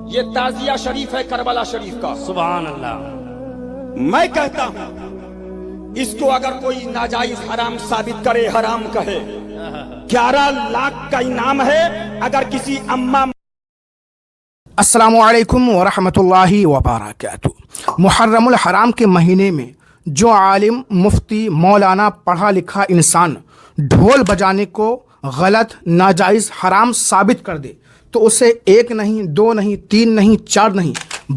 یہ تعزیہ شریف ہے کربلا شریف کا. سبحان اللہ. میں کہتا ہوں اس کو اگر کوئی ناجائز حرام ثابت کرے، حرام کہے، 11 لاکھ کا انعام ہے. اگر کسی اما السلام علیکم ورحمۃ اللہ وبرکاتہ. محرم الحرام کے مہینے میں جو عالم، مفتی، مولانا، پڑھا لکھا انسان ڈھول بجانے کو غلط، ناجائز، حرام ثابت کر دے تو اسے 1 نہیں، 2 نہیں، 3 نہیں، 4 نہیں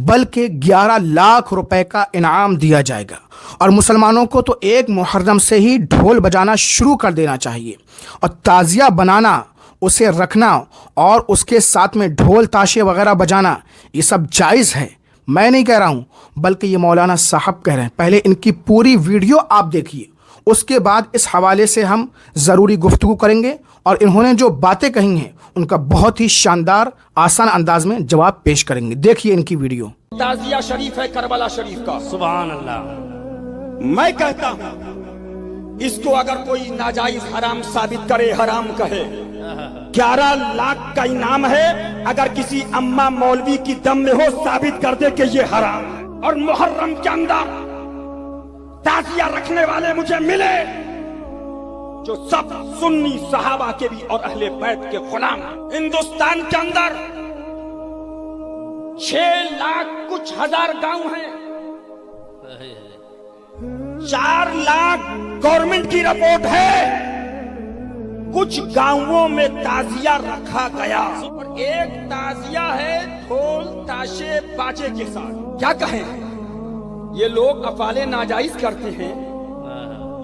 بلکہ 11 لاکھ روپے کا انعام دیا جائے گا. اور مسلمانوں کو تو 1 محرم سے ہی ڈھول بجانا شروع کر دینا چاہیے. اور تعزیہ بنانا، اسے رکھنا اور اس کے ساتھ میں ڈھول تاشے وغیرہ بجانا، یہ سب جائز ہے. میں نہیں کہہ رہا ہوں بلکہ یہ مولانا صاحب کہہ رہے ہیں. پہلے ان کی پوری ویڈیو آپ دیکھیے، اس کے بعد اس حوالے سے ہم ضروری گفتگو کریں گے. اور انہوں نے جو باتیں کہی ہیں ان کا بہت ہی شاندار آسان انداز میں جواب پیش کریں گے. دیکھیے ان کی ویڈیو. تعزیہ شریف ہے کربلا شریف کا. سبحان اللہ. میں کہتا ہوں اس کو اگر کوئی ناجائز حرام ثابت کرے، حرام کہے، 11 لاکھ کا انعام ہے. اگر کسی اما مولوی کی دم میں ہو ثابت کر دے کہ یہ حرام ہے. اور محرم کے اندر تعزیہ رکھنے والے مجھے ملے جو سب سنی صحابہ کے بھی اور اہل بیت کے غلام ہیں. ہندوستان کے اندر 6 لاکھ کچھ ہزار گاؤں ہیں. 4 لاکھ گورنمنٹ کی رپورٹ ہے. کچھ گاؤں میں تعزیہ رکھا گیا اور ایک تعزیہ ہے ڈھول تاشے باجے کے ساتھ. کیا کہیں یہ لوگ افعال ناجائز کرتے ہیں.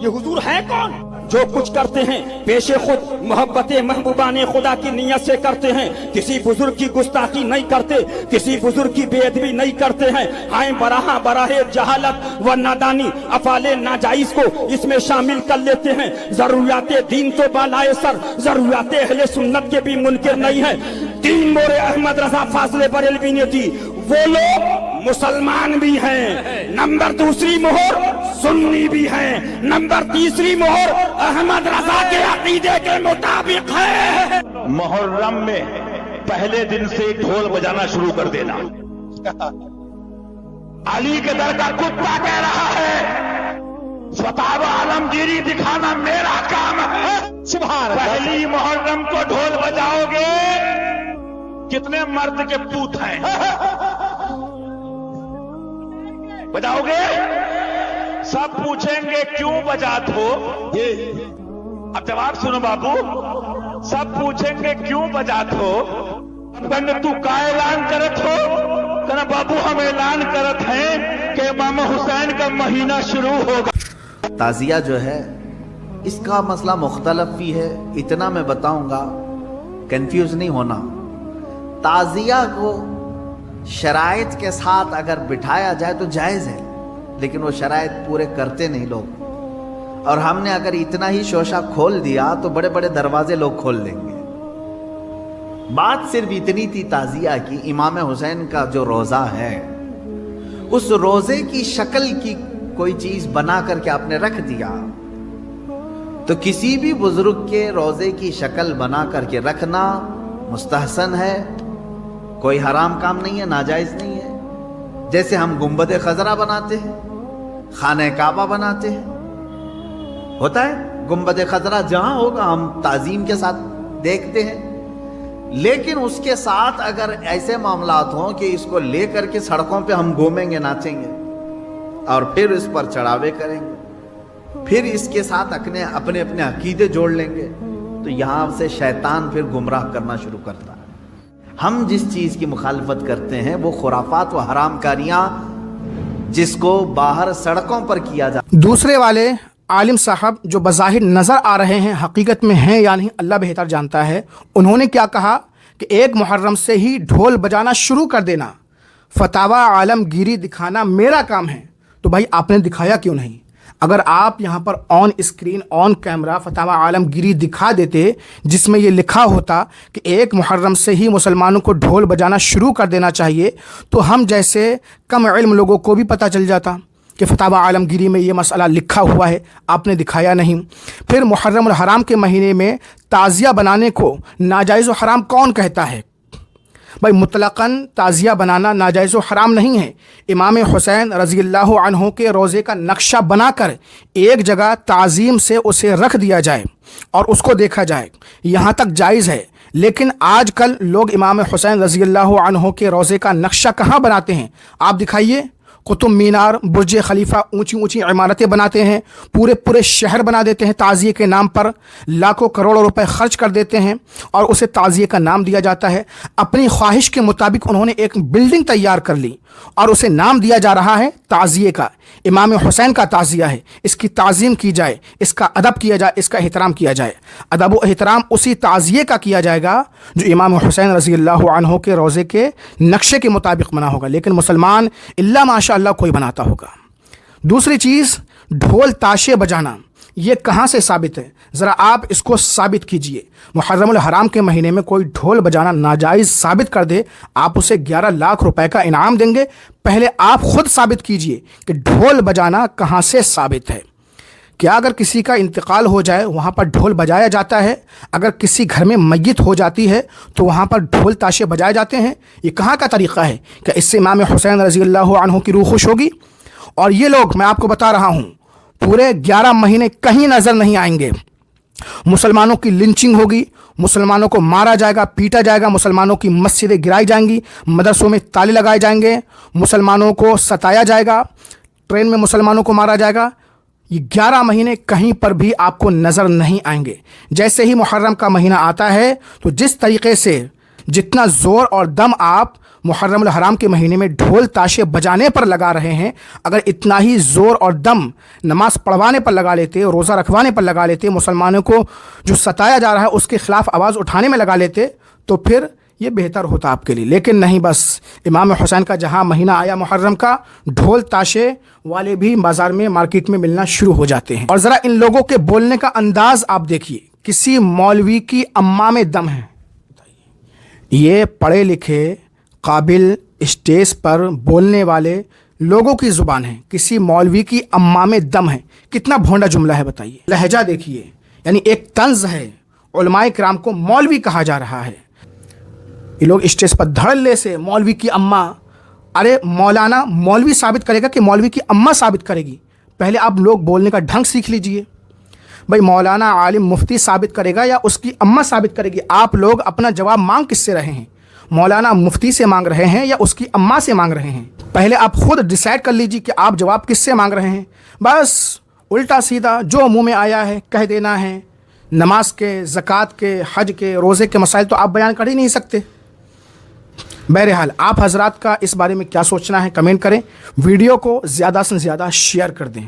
یہ حضور ہیں کون جو کچھ کرتے ہیں پیش خود محبت محبوبان خدا کی نیت سے کرتے ہیں. کسی بزرگ کی گستاخی نہیں کرتے، کسی بزرگ کی بے ادبی نہیں کرتے ہیں. آئیں براہ جہالت و نادانی افعال ناجائز کو اس میں شامل کر لیتے ہیں. ضروریات دین تو بالائے سر، ضروریات اہل سنت کے بھی منکر نہیں ہے. 3 مور احمد رضا فاضل بریلوی نے دی. وہ لوگ مسلمان بھی ہیں، نمبر 2 مہر سنی بھی ہیں، نمبر 3 مہر احمد رضا کے عقیدے کے مطابق ہے. محرم میں پہلے دن سے ڈھول بجانا شروع کر دینا. علی کے در کا کتا کہہ رہا ہے فتاوی عالمگیری دکھانا میرا کام ہے. پہلی محرم کو ڈھول بجاؤ گے، کتنے مرد کے پوت ہیں بجاؤ گے؟ سب پوچھیں گے کیوں بجات ہو. اب جواب سنو بابو. سب پوچھیں گے کیوں بجات ہو. تو کا اعلان کرت ہو کہنا بابو ہم اعلان کرت ہیں کہ امام حسین کا مہینہ شروع ہوگا. تعزیہ جو ہے اس کا مسئلہ مختلف بھی ہے. اتنا میں بتاؤں گا، کنفیوز نہیں ہونا. تعزیہ کو شرائط کے ساتھ اگر بٹھایا جائے تو جائز ہے، لیکن وہ شرائط پورے کرتے نہیں لوگ. اور ہم نے اگر اتنا ہی شوشہ کھول دیا تو بڑے بڑے دروازے لوگ کھول لیں گے. بات صرف اتنی تھی تعزیہ کی. امام حسین کا جو روزہ ہے اس روزے کی شکل کی کوئی چیز بنا کر کے آپ نے رکھ دیا تو کسی بھی بزرگ کے روزے کی شکل بنا کر کے رکھنا مستحسن ہے. کوئی حرام کام نہیں ہے، ناجائز نہیں ہے. جیسے ہم گنبد خضرا بناتے ہیں، خانہ کعبہ بناتے ہیں، ہوتا ہے گنبد خضرا جہاں ہوگا ہم تعظیم کے ساتھ دیکھتے ہیں. لیکن اس کے ساتھ اگر ایسے معاملات ہوں کہ اس کو لے کر کے سڑکوں پہ ہم گھومیں گے، ناچیں گے اور پھر اس پر چڑھاوے کریں گے، پھر اس کے ساتھ اپنے عقیدے جوڑ لیں گے، تو یہاں سے شیطان پھر گمراہ کرنا شروع کرتا ہے. ہم جس چیز کی مخالفت کرتے ہیں وہ خرافات و حرام کاریاں جس کو باہر سڑکوں پر کیا جاتا. دوسرے والے عالم صاحب جو بظاہر نظر آ رہے ہیں، حقیقت میں ہیں یا نہیں اللہ بہتر جانتا ہے، انہوں نے کیا کہا کہ 1 محرم سے ہی ڈھول بجانا شروع کر دینا، فتاوی عالمگیری دکھانا میرا کام ہے. تو بھائی آپ نے دکھایا کیوں نہیں؟ اگر آپ یہاں پر آن اسکرین آن کیمرہ فتاوی عالمگیری دکھا دیتے جس میں یہ لکھا ہوتا کہ 1 محرم سے ہی مسلمانوں کو ڈھول بجانا شروع کر دینا چاہیے، تو ہم جیسے کم علم لوگوں کو بھی پتہ چل جاتا کہ فتاوی عالمگیری میں یہ مسئلہ لکھا ہوا ہے. آپ نے دکھایا نہیں. پھر محرم الحرام کے مہینے میں تعزیہ بنانے کو ناجائز و حرام کون کہتا ہے؟ بھائی مطلقاً تعزیہ بنانا ناجائز و حرام نہیں ہے۔ امام حسین رضی اللہ عنہ کے روزے کا نقشہ بنا کر ایک جگہ تعظیم سے اسے رکھ دیا جائے اور اس کو دیکھا جائے، یہاں تک جائز ہے۔ لیکن آج کل لوگ امام حسین رضی اللہ عنہ کے روزے کا نقشہ کہاں بناتے ہیں؟ آپ دکھائیے۔ قطب مینار، برج خلیفہ، اونچی اونچی عمارتیں بناتے ہیں، پورے شہر بنا دیتے ہیں تعزیے کے نام پر، لاکھوں کروڑوں روپے خرچ کر دیتے ہیں اور اسے تعزیے کا نام دیا جاتا ہے۔ اپنی خواہش کے مطابق انہوں نے ایک بلڈنگ تیار کر لی اور اسے نام دیا جا رہا ہے تعزیے کا۔ امام حسین کا تعزیہ ہے، اس کی تعظیم کی جائے، اس کا ادب کیا جائے، اس کا احترام کیا جائے۔ ادب و احترام اسی تعزیے کا کیا جائے گا جو امام حسین رضی اللہ عنہ کے روزے کے نقشے کے مطابق بنا ہوگا، لیکن مسلمان الا ماشاء اللہ کوئی بناتا ہوگا۔ دوسری چیز، ڈھول تاشے بجانا، یہ کہاں سے ثابت ہے؟ ذرا آپ اس کو ثابت کیجئے۔ محرم الحرام کے مہینے میں کوئی ڈھول بجانا ناجائز ثابت کر دے، آپ اسے 11 لاکھ روپے کا انعام دیں گے۔ پہلے آپ خود ثابت کیجئے کہ ڈھول بجانا کہاں سے ثابت ہے۔ کیا اگر کسی کا انتقال ہو جائے وہاں پر ڈھول بجایا جاتا ہے؟ اگر کسی گھر میں میت ہو جاتی ہے تو وہاں پر ڈھول تاشے بجائے جاتے ہیں؟ یہ کہاں کا طریقہ ہے؟ کہ اس سے امام حسین رضی اللہ عنہ کی روح خوش ہوگی؟ اور یہ لوگ، میں آپ کو بتا رہا ہوں، پورے 11 مہینے کہیں نظر نہیں آئیں گے۔ مسلمانوں کی لنچنگ ہوگی، مسلمانوں کو مارا جائے گا، پیٹا جائے گا، مسلمانوں کی مسجدیں گرائی جائیں گی، مدرسوں میں تالے لگائے جائیں گے، مسلمانوں کو ستایا جائے گا، ٹرین میں مسلمانوں کو مارا جائے گا۔ یہ 11 مہینے کہیں پر بھی آپ کو نظر نہیں آئیں گے۔ جیسے ہی محرم کا مہینہ آتا ہے تو جس طریقے سے جتنا زور اور دم آپ محرم الحرام کے مہینے میں ڈھول تاشے بجانے پر لگا رہے ہیں، اگر اتنا ہی زور اور دم نماز پڑھوانے پر لگا لیتے، روزہ رکھوانے پر لگا لیتے، مسلمانوں کو جو ستایا جا رہا ہے اس کے خلاف آواز اٹھانے میں لگا لیتے تو پھر یہ بہتر ہوتا آپ کے لیے۔ لیکن نہیں، بس امام حسین کا جہاں مہینہ آیا محرم کا، ڈھول تاشے والے بھی بازار میں، مارکیٹ میں ملنا شروع ہو جاتے ہیں۔ اور ذرا ان لوگوں کے بولنے کا انداز آپ دیکھیے۔ کسی مولوی کی اماں میں دم ہے، یہ پڑھے لکھے قابل اسٹیج پر بولنے والے لوگوں کی زبان ہے۔ کسی مولوی کی اماں میں دم ہے، کتنا بھونڈا جملہ ہے بتائیے۔ لہجہ دیکھیے، یعنی ایک طنز ہے۔ علماء کرام کو مولوی کہا جا رہا ہے، یہ لوگ اسٹیج پر دھڑلے سے مولوی کی اماں۔ ارے مولانا مولوی ثابت کرے گا کہ مولوی کی اماں ثابت کرے گی؟ پہلے آپ لوگ بولنے کا ڈھنگ سیکھ لیجئے۔ بھائی مولانا عالم مفتی ثابت کرے گا یا اس کی اماں ثابت کرے گی؟ آپ لوگ اپنا جواب مانگ کس سے رہے ہیں؟ مولانا مفتی سے مانگ رہے ہیں یا اس کی اماں سے مانگ رہے ہیں؟ پہلے آپ خود ڈیسائیڈ کر لیجئے کہ آپ جواب کس سے مانگ رہے ہیں۔ بس الٹا سیدھا جو منہ میں آیا ہے کہہ دینا ہے۔ نماز کے، زکوٰۃ کے، حج کے، روزے کے مسائل تو آپ بیان کر ہی نہیں سکتے۔ بہرحال آپ حضرات کا اس بارے میں کیا سوچنا ہے کمنٹ کریں، ویڈیو کو زیادہ سے زیادہ شیئر کر دیں۔